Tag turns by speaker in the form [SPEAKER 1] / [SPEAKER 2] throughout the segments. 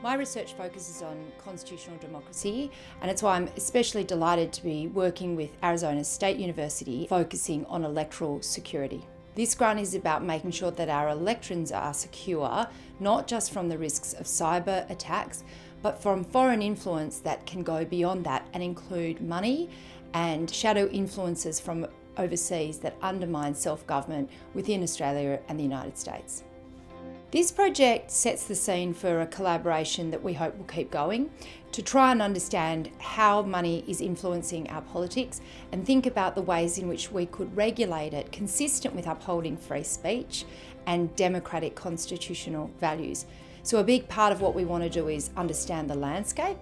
[SPEAKER 1] My research focuses on constitutional democracy, and it's why I'm especially delighted to be working with Arizona State University, focusing on electoral security. This grant is about making sure that our elections are secure, not just from the risks of cyber attacks, but from foreign influence that can go beyond that and include money and shadow influences from overseas that undermine self-government within Australia and the United States. This project sets the scene for a collaboration that we hope will keep going to try and understand how money is influencing our politics and think about the ways in which we could regulate it consistent with upholding free speech and democratic constitutional values. So a big part of what we want to do is understand the landscape,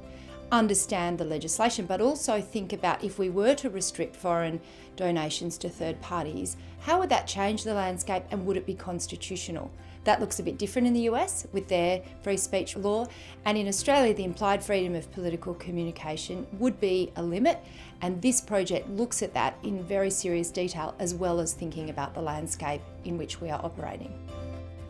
[SPEAKER 1] understand the legislation, but also think about if we were to restrict foreign donations to third parties, how would that change the landscape and would it be constitutional? That looks a bit different in the US with their free speech law, and in Australia the implied freedom of political communication would be a limit, and this project looks at that in very serious detail as well as thinking about the landscape in which we are operating.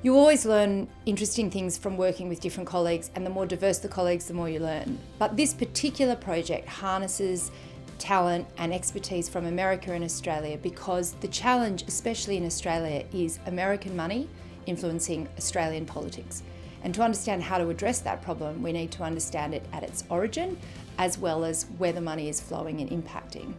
[SPEAKER 1] You always learn interesting things from working with different colleagues, and the more diverse the colleagues, the more you learn. But this particular project harnesses talent and expertise from America and Australia because the challenge, especially in Australia, is American money influencing Australian politics. And to understand how to address that problem, we need to understand it at its origin, as well as where the money is flowing and impacting.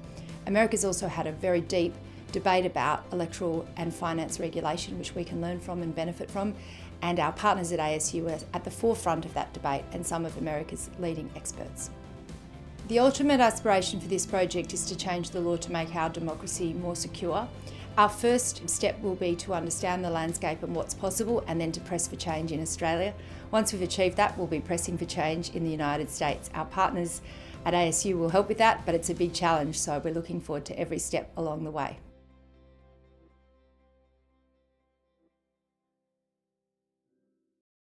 [SPEAKER 1] America's also had a very deep debate about electoral and finance regulation, which we can learn from and benefit from, and our partners at ASU are at the forefront of that debate and some of America's leading experts. The ultimate aspiration for this project is to change the law to make our democracy more secure. Our first step will be to understand the landscape and what's possible, and then to press for change in Australia. Once we've achieved that, we'll be pressing for change in the United States. Our partners at ASU will help with that, but it's a big challenge, so we're looking forward to every step along the way.